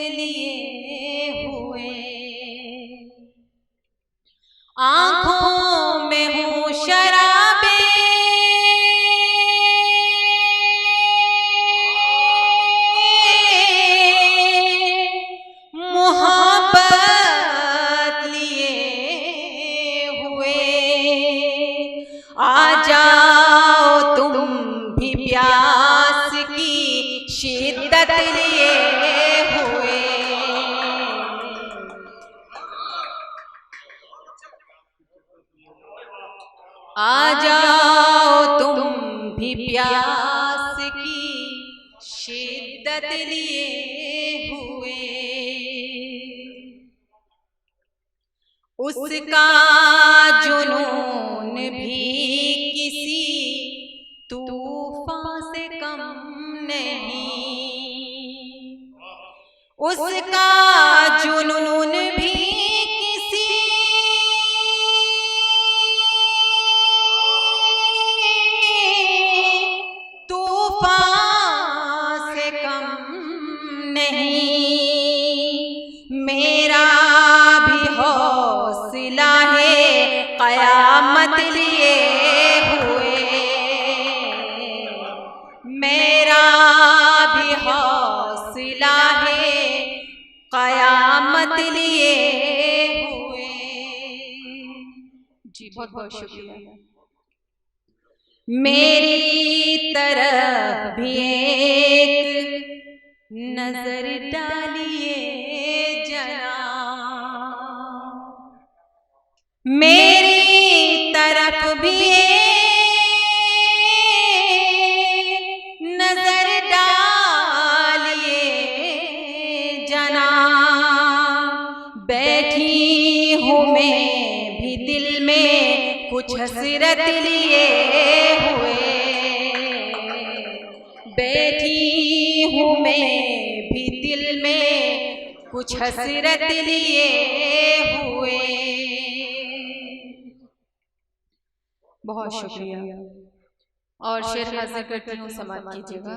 लिए हुए, आंखों में हूँ शराबे, मोहब्बत लिए हुए। आ जाओ तुम भी प्यास की शिद्दत लिए हुए, आ जाओ तुम भी प्यास की शिद्दत लिए हुए। उसका जुनून भी किसी तूफान से कम नहीं, उसका जुनून भी किसी तूफान से कम नहीं। मेरा भी हौसला है क़यामत लिए हुए, मेरा भी हौसला है क़यामत लिए हुए। जी बहुत बहुत शुक्रिया। मेरी तरफ भी एक नजर डालिए जनाब, मेरी तरफ भी एक नजर डालिए जनाब। बैठी हूँ मैं भी दिल में कुछ हसरत लिए हुए, बैठी हूँ मैं भी दिल में कुछ हसरत लिए हुए। बहुत शुक्रिया। और शेर हाजिर करती हूँ, समाप्त कीजिएगा।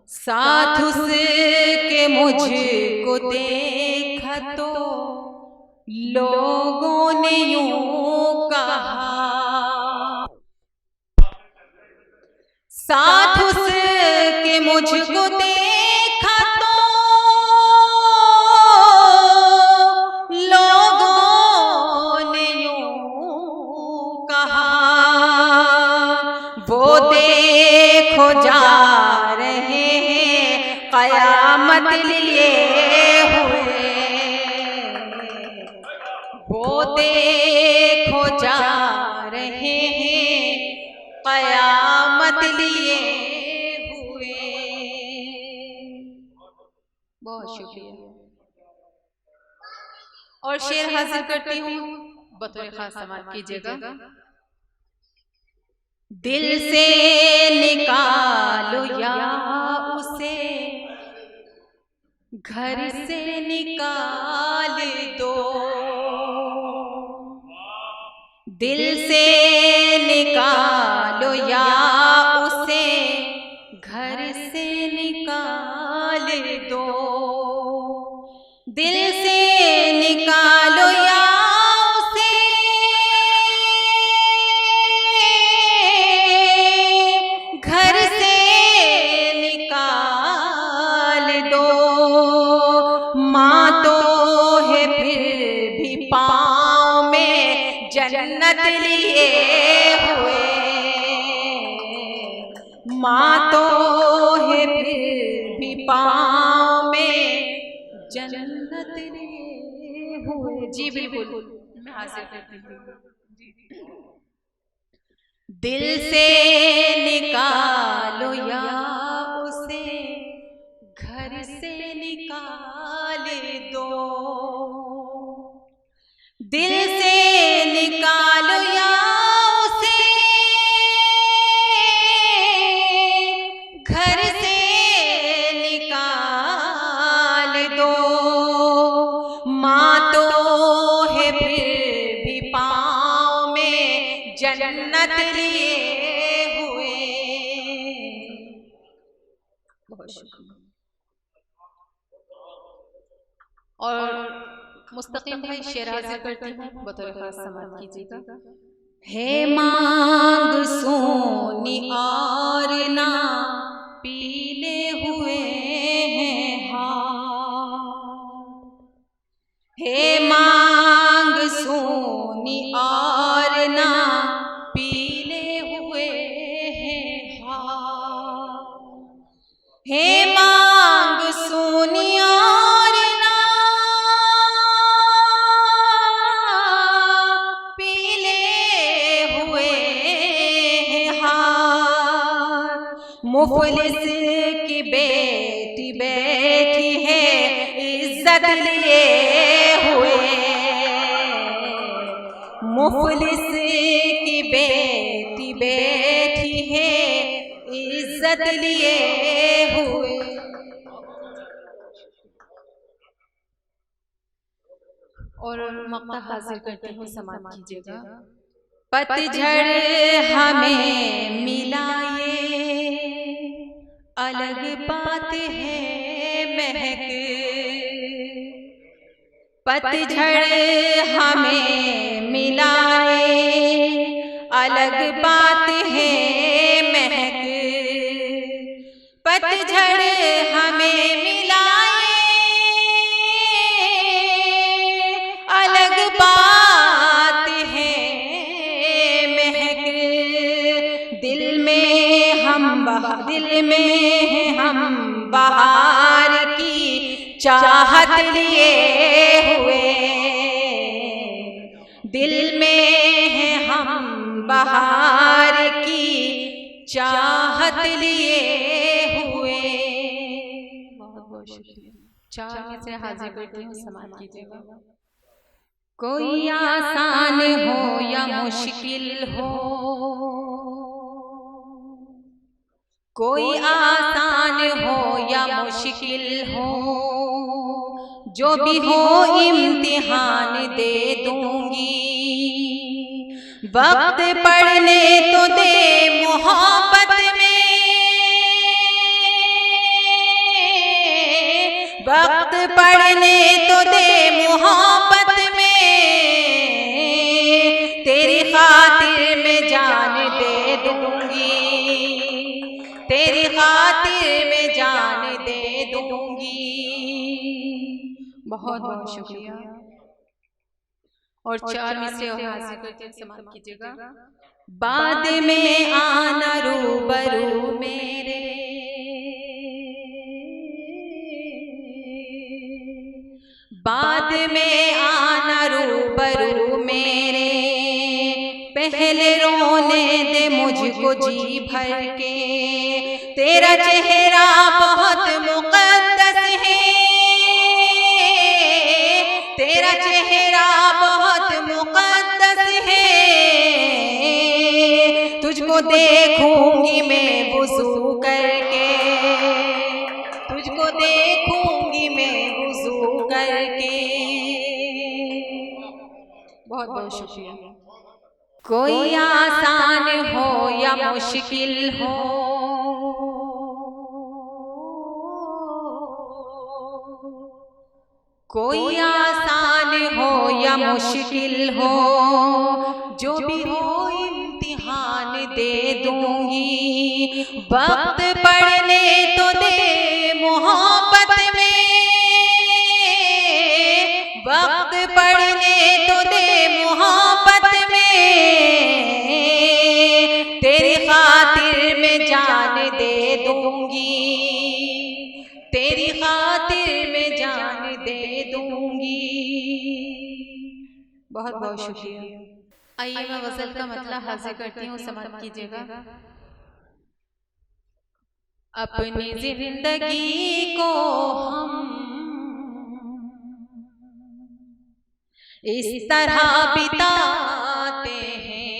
साथ उसके मुझको देखा तो लोगों ने यूं कहा, साथ उसके मुझको देखा तो लोगों ने यूं कहा, वो देखो जा रहे हैं क़यामत लिए हुए, वो देखो जा रहे हैं क़यामत लिए हुए। बहुत शुक्रिया। और शेर हाजिर करती हूँ, बतौर खास समाप्त कीजिएगा। दिल से निकालो या उसे घर से निकाल दो, दिल से निकालो या उसे घर से निकाल दो, दिल से निकालो या उसे घर से निकाल दो। माँ तो है फिर भी पाँव में जन्नत लिए हुए, माँ तो है फिर भी पाँव में जन्नत लिए हुए। जी बिल्कुल, मैं हासिल करती हूँ। दिल से निकालो या उसे घर से निकाल दो, दिल से निकालो या उसे घर से निकाल दो। माँ तो है फिर भी पाँव में जन्नत लिए हुए। बहुत शुक्रिया। और मुस्तकीम भाई शेराज़ी करती हूँ, बतौर खास समाअत कीजिएगा। है मांग सोनी और ना पीले हुए हैं हाथ, है मांग सोनी और ना पीले हुए हैं हाथ, है मांग सोनी और ना पीले हुए हैं हाथ, मुफलिस की बेटी बैठी है इज्जत लिए हुए, मुफलिस की बेटी बैठी है इज्जत लिए हुए। और मक्ता हाजिर करती हूँ, समाअत कीजिएगा। पतझड़ हमें मिला ये अलग बात है महक, पतझड़ हमें मिलाए अलग बात है महक, पतझड़ हमें मिलाए अलग बात है महक, दिल में हम बहार की चाहत लिए हुए, दिल में है हम बहार की चाहत लिए हुए। बहुत बहुत शुक्रिया। चार में से हाजिर करती हूँ, समाअत कीजिएगा। कोई आसान हो या मुश्किल हो, कोई आसान हो या मुश्किल हो, जो भी हो इम्तिहान दे दूंगी, वक्त पढ़ने तो दे मोहब्बत में, वक्त पढ़ने तो दे मोहब्बत में, तेरी खातिर में जान दे दूंगी, तेरी खातिर में जान दे दूंगी। बहुत बहुत शुक्रिया। और चार में से हाजिर करके समाअत कीजिएगा। बाद में आना रूबरू मेरे, बाद में आना रूबरू मेरे, पहले रोने दे मुझको जी भर के, तेरा चेहरा बहुत मुक़द्दस है, तेरा चेहरा बहुत मुक़द्दस है, तुझको देखूंगी मैं वुज़ू करके, तुझको देखूंगी मैं वुज़ू करके। बहुत बहुत शुक्रिया। कोई आसान हो या मुश्किल हो, कोई आसान हो या मुश्किल हो, जो भी हो इम्तिहान दे दूंगी, वक्त पढ़ने तो दे मोहब्बत में, वक्त पढ़ने तो दे मोहब्बत में, तेरी खातिर में जान दे दूंगी, तेरी खातिर में जान दे दूंगी। बहुत बहुत शुक्रिया। आइए मैं गजल का मतलब हाजिर करती हूँ, समाअत कीजिएगा। अपनी जिंदगी को हम इस तरह बिताते हैं,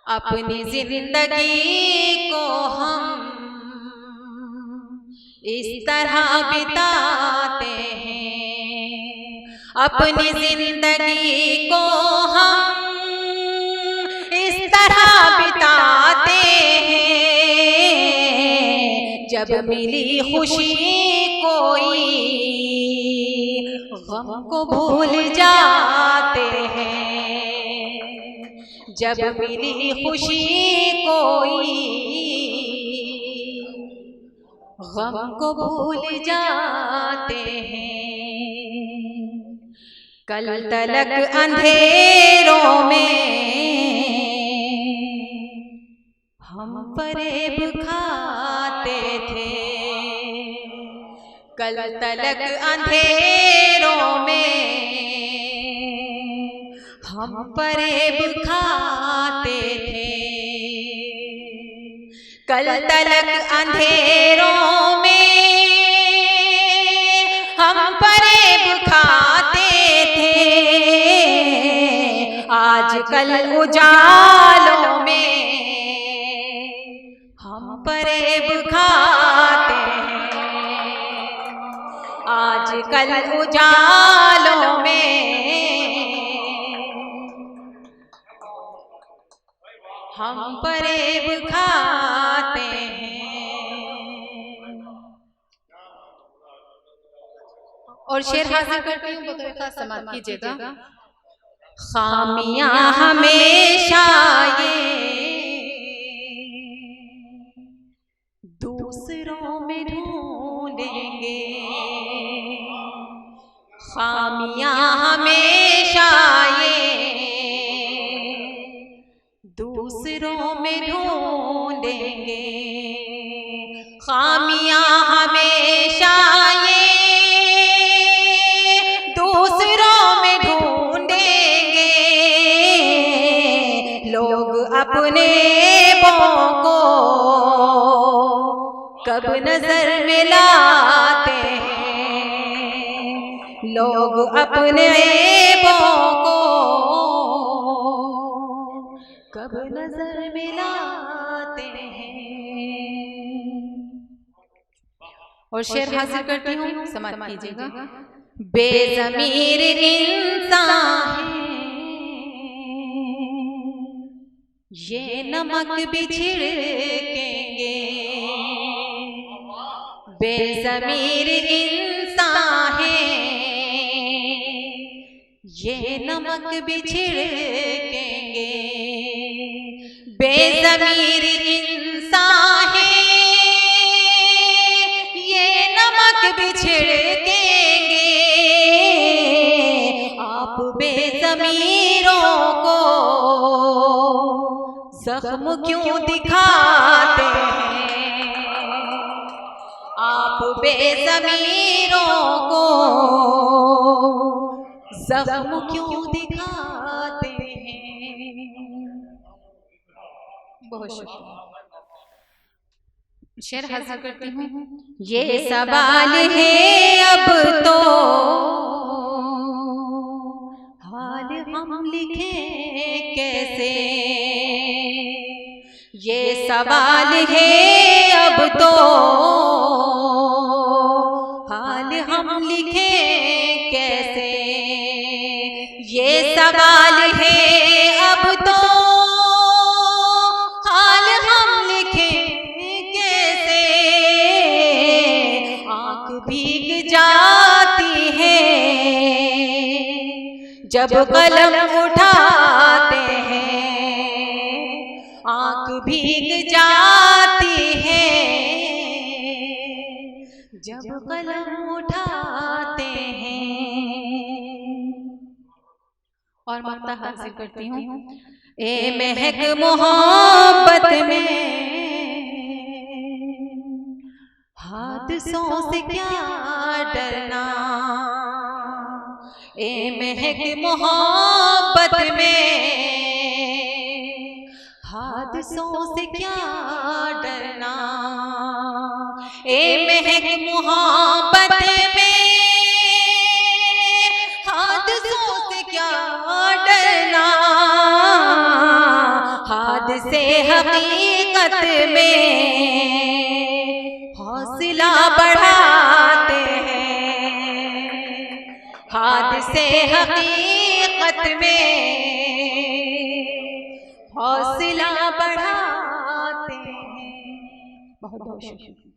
अपनी जिंदगी को हम इस तरह बिताते हैं, अपनी जिंदगी को हम इस तरह बिताते हैं, जब मिली खुशी कोई गम को भूल जाते हैं, जब मिली खुशी कोई गम को भूल जाते हैं। कल तलक अंधेरों में हम फरेब खाते थे, कल तलक अंधेरों में हम फरेब खाते थे, कल तलक अंधेरों में हम फरेब खाते थे, आजकल उजालों में हम फरेब खाते हैं, आजकल उजालों में हम फरेब खाते हैं। और शेर हासिल करती हूँ, बतौर खास समाप्त कीजिएगा। खामियां हमेशा ये दूसरों में ढूंढेंगे, खामियां हमेशा ये दूसरों में ढूंढेंगे, खामियां हमेशा ये दूसरों में ढूंढेंगे, लोग अपने ऐबों को कब नजर में लाते हैं, लोग अपने ऐबों को कब नजर में लाते हैं। और शेर हासिल करती हूँ, समाप्त कीजिएगा। बेज़मीर इंसान ये नमक भी छिड़केंगे, बेज़मीर इंसान है ये नमक भी छिड़केंगे, बेज़मीर इंसान है ये नमक भी छिड़केंगे, आप बेज़मीरों को जख्म क्यों दिखाते हैं, आप बेज़मीरों को जख्म क्यों दिखाते हैं। बहुत शुक्रिया। शेर हासिल करती हूँ। ये सवाल है अब तो हाल हम लिखें कैसे, ये सवाल है अब तो हाल हम लिखें कैसे, ये सवाल है अब तो हाल हम लिखें कैसे, आँख भीग जाती है जब कलम उठाते हैं, आँख भीग जाती है जब कलम उठाते हैं। और मक्ता हासिल करती हूँ। ए महक मोहब्बत में हादसों से क्या डरना, ए महक मोहब्बत में हादसों से क्या डरना, ए महक मोहब्बत में हादसों से क्या डरना, हादसे हकीकत में हौसला बढ़ाते हैं, हादसे हकीकत में हौसला बढ़ाते हैं। बहुत बहुत शुक्रिया।